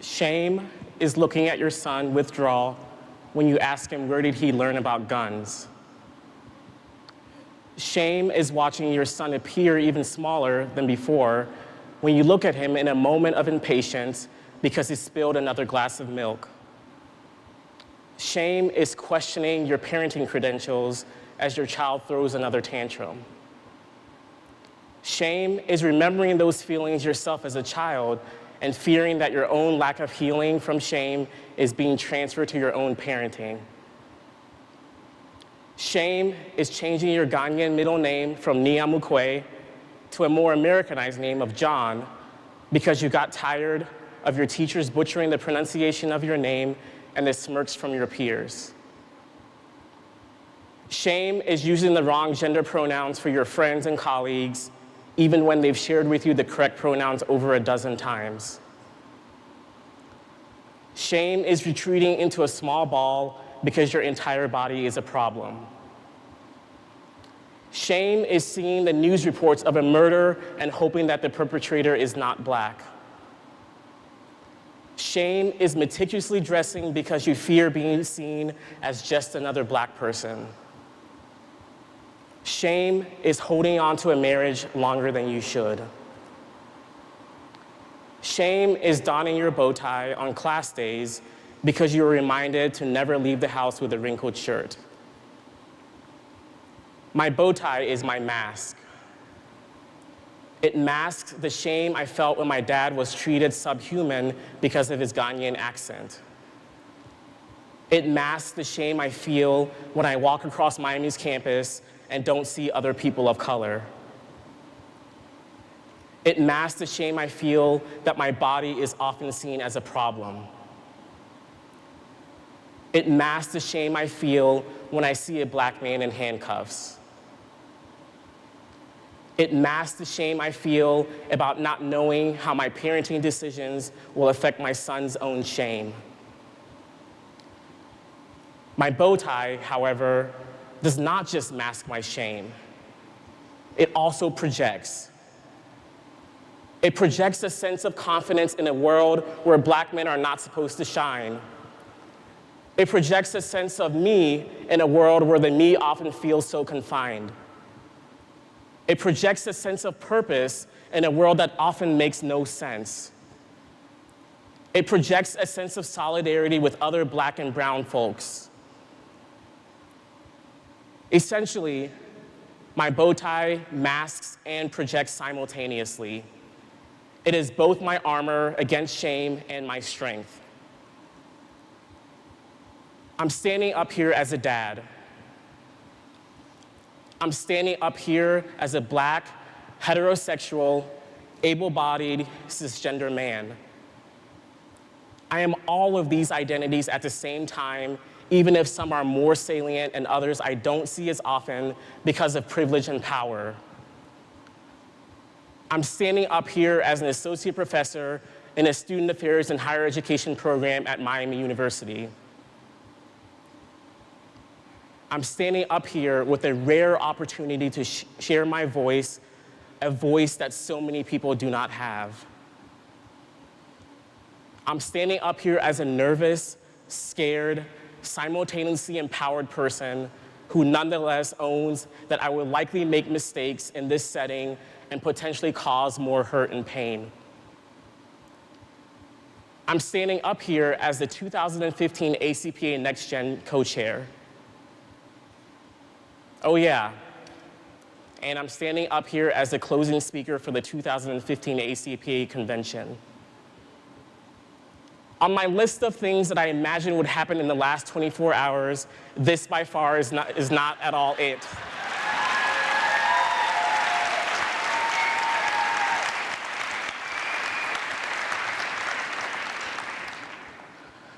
Shame is looking at your son withdraw when you ask him where did he learn about guns. Shame is watching your son appear even smaller than before when you look at him in a moment of impatience because he spilled another glass of milk. Shame is questioning your parenting credentials as your child throws another tantrum. Shame is remembering those feelings yourself as a child and fearing that your own lack of healing from shame is being transferred to your own parenting. Shame is changing your Ghanaian middle name from Niamu Quaye to a more Americanized name of John because you got tired of your teachers butchering the pronunciation of your name and the smirks from your peers. Shame is using the wrong gender pronouns for your friends and colleagues, even when they've shared with you the correct pronouns over a dozen times. Shame is retreating into a small ball because your entire body is a problem. Shame is seeing the news reports of a murder and hoping that the perpetrator is not Black. Shame is meticulously dressing because you fear being seen as just another Black person. Shame is holding on to a marriage longer than you should. Shame is donning your bow tie on class days because you are reminded to never leave the house with a wrinkled shirt. My bow tie is my mask. It masks the shame I felt when my dad was treated subhuman because of his Ghanaian accent. It masks the shame I feel when I walk across Miami's campus and don't see other people of color. It masks the shame I feel that my body is often seen as a problem. It masks the shame I feel when I see a Black man in handcuffs. It masks the shame I feel about not knowing how my parenting decisions will affect my son's own shame. My bow tie, however, does not just mask my shame. It also projects. It projects a sense of confidence in a world where Black men are not supposed to shine. It projects a sense of me in a world where the me often feels so confined. It projects a sense of purpose in a world that often makes no sense. It projects a sense of solidarity with other Black and brown folks. Essentially, my bow tie masks and projects simultaneously. It is both my armor against shame and my strength. I'm standing up here as a dad. I'm standing up here as a Black, heterosexual, able-bodied, cisgender man. I am all of these identities at the same time, even if some are more salient and others I don't see as often because of privilege and power. I'm standing up here as an associate professor in a student affairs and higher education program at Miami University. I'm standing up here with a rare opportunity to share my voice, a voice that so many people do not have. I'm standing up here as a nervous, scared, simultaneously empowered person who nonetheless owns that I will likely make mistakes in this setting and potentially cause more hurt and pain. I'm standing up here as the 2015 ACPA Next Gen co-chair. Oh yeah, and I'm standing up here as the closing speaker for the 2015 ACPA convention. On my list of things that I imagine would happen in the last 24 hours, this by far is not at all it.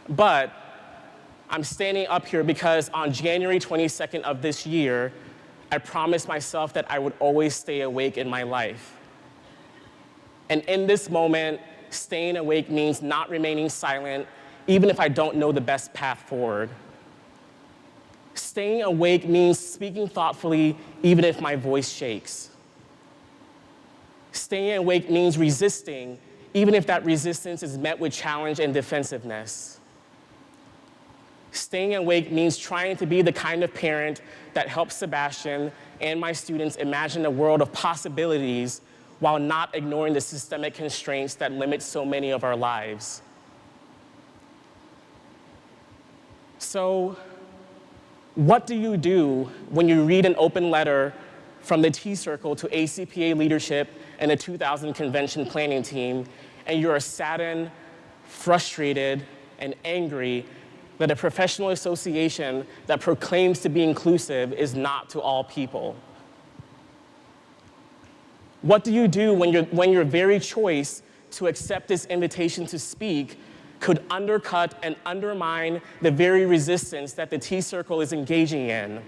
But I'm standing up here because on January 22nd of this year, I promised myself that I would always stay awake in my life. And in this moment, staying awake means not remaining silent, even if I don't know the best path forward. Staying awake means speaking thoughtfully, even if my voice shakes. Staying awake means resisting, even if that resistance is met with challenge and defensiveness. Staying awake means trying to be the kind of parent that helps Sebastian and my students imagine a world of possibilities while not ignoring the systemic constraints that limit so many of our lives. So, what do you do when you read an open letter from the T-Circle to ACPA leadership and the 2000 convention planning team, and you are saddened, frustrated, and angry that a professional association that proclaims to be inclusive is not to all people? What do you do when your very choice to accept this invitation to speak could undercut and undermine the very resistance that the T-Circle is engaging in?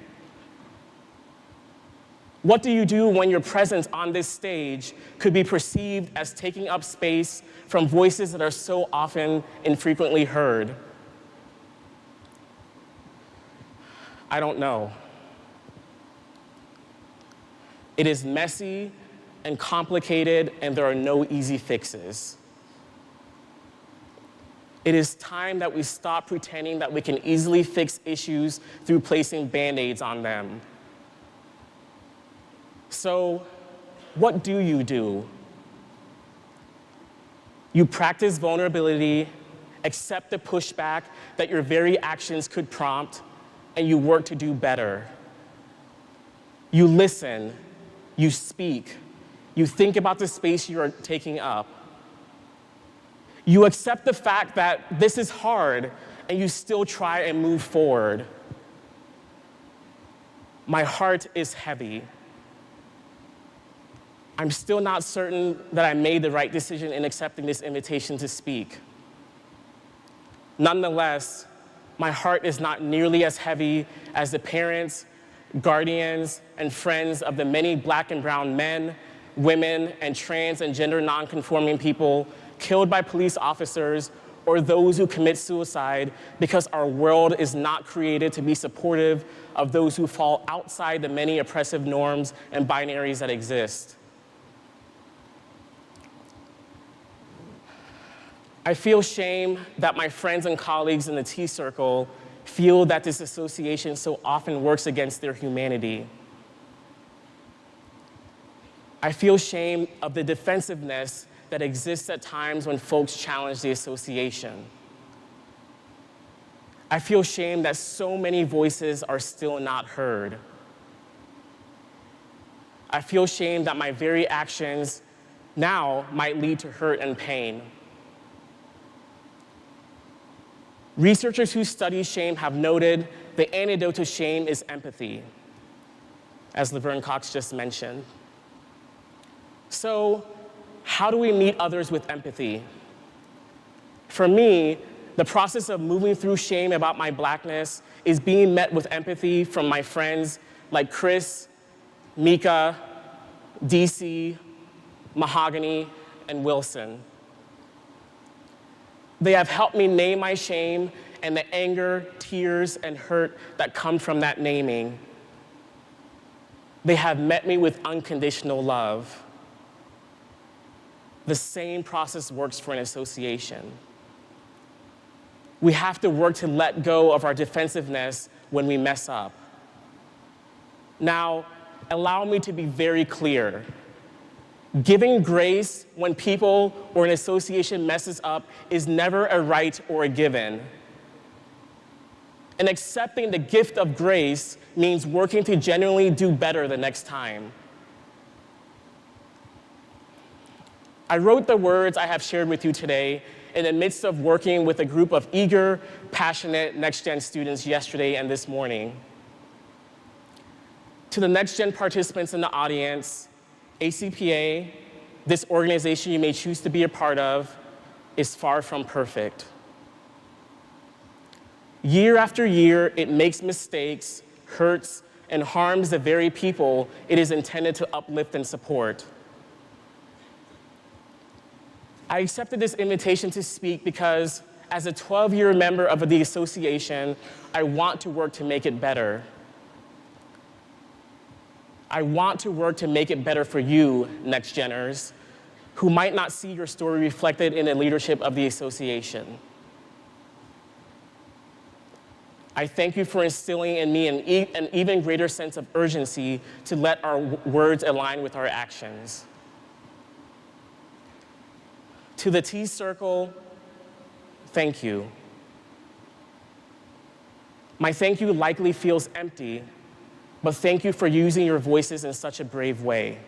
What do you do when your presence on this stage could be perceived as taking up space from voices that are so often infrequently heard? I don't know. It is messy and complicated, and there are no easy fixes. It is time that we stop pretending that we can easily fix issues through placing Band-Aids on them. So, what do? You practice vulnerability, accept the pushback that your very actions could prompt, and you work to do better. You listen, you speak, you think about the space you are taking up. You accept the fact that this is hard, and you still try and move forward. My heart is heavy. I'm still not certain that I made the right decision in accepting this invitation to speak. Nonetheless, my heart is not nearly as heavy as the parents, guardians, and friends of the many Black and brown men, women, and trans and gender nonconforming people killed by police officers, or those who commit suicide because our world is not created to be supportive of those who fall outside the many oppressive norms and binaries that exist. I feel shame that my friends and colleagues in the T-Circle feel that this association so often works against their humanity. I feel shame of the defensiveness that exists at times when folks challenge the association. I feel shame that so many voices are still not heard. I feel shame that my very actions now might lead to hurt and pain. Researchers who study shame have noted the antidote to shame is empathy, as Laverne Cox just mentioned. So, how do we meet others with empathy? For me, the process of moving through shame about my Blackness is being met with empathy from my friends like Chris, Mika, DC, Mahogany, and Wilson. They have helped me name my shame and the anger, tears, and hurt that come from that naming. They have met me with unconditional love. The same process works for an association. We have to work to let go of our defensiveness when we mess up. Now, allow me to be very clear. Giving grace when people or an association messes up is never a right or a given. And accepting the gift of grace means working to genuinely do better the next time. I wrote the words I have shared with you today in the midst of working with a group of eager, passionate next-gen students yesterday and this morning. To the next-gen participants in the audience, ACPA, this organization you may choose to be a part of, is far from perfect. Year after year, it makes mistakes, hurts, and harms the very people it is intended to uplift and support. I accepted this invitation to speak because, as a 12-year member of the association, I want to work to make it better. I want to work to make it better for you, next-geners, who might not see your story reflected in the leadership of the association. I thank you for instilling in me an even greater sense of urgency to let our words align with our actions. To the T Circle, thank you. My thank you likely feels empty, but thank you for using your voices in such a brave way.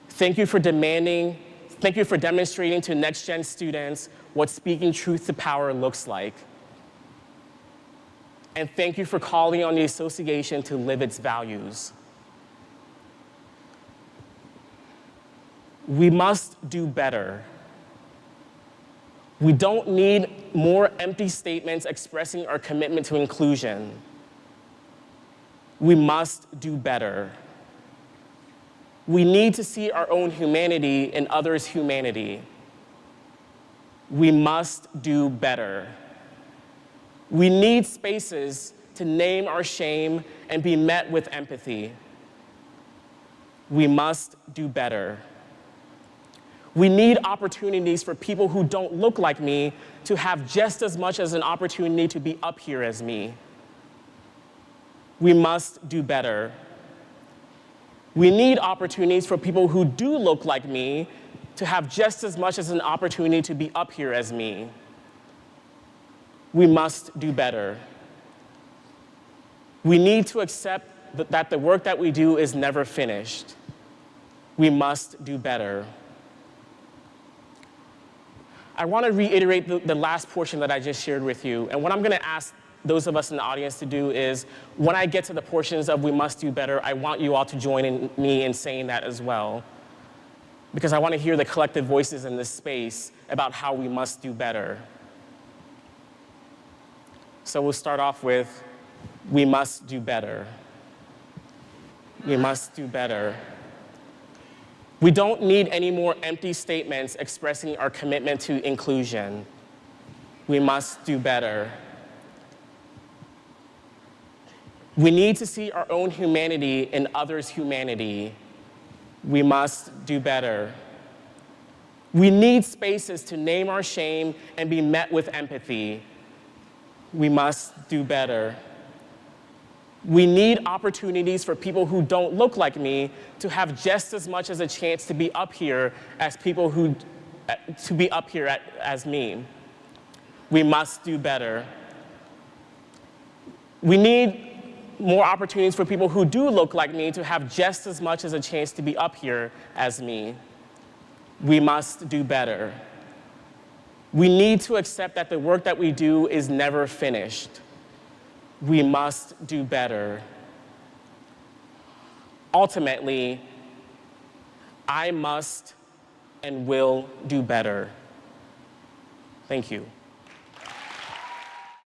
Thank you for demonstrating to next-gen students what speaking truth to power looks like. And thank you for calling on the association to live its values. We must do better. We don't need more empty statements expressing our commitment to inclusion. We must do better. We need to see our own humanity in others' humanity. We must do better. We need spaces to name our shame and be met with empathy. We must do better. We need opportunities for people who don't look like me to have just as much as an opportunity to be up here as me. We must do better. We need opportunities for people who do look like me to have just as much as an opportunity to be up here as me. We must do better. We need to accept that the work that we do is never finished. We must do better. I want to reiterate the last portion that I just shared with you. And what I'm going to ask those of us in the audience to do is, when I get to the portions of we must do better, I want you all to join me in saying that as well. Because I want to hear the collective voices in this space about how we must do better. So we'll start off with, we must do better. We must do better. We don't need any more empty statements expressing our commitment to inclusion. We must do better. We need to see our own humanity in others' humanity. We must do better. We need spaces to name our shame and be met with empathy. We must do better. We need opportunities for people who don't look like me to have just as much as a chance to be up here as people who, to be up here as me. We must do better. We need more opportunities for people who do look like me to have just as much as a chance to be up here as me. We must do better. We need to accept that the work that we do is never finished. We must do better. Ultimately, I must and will do better. Thank you.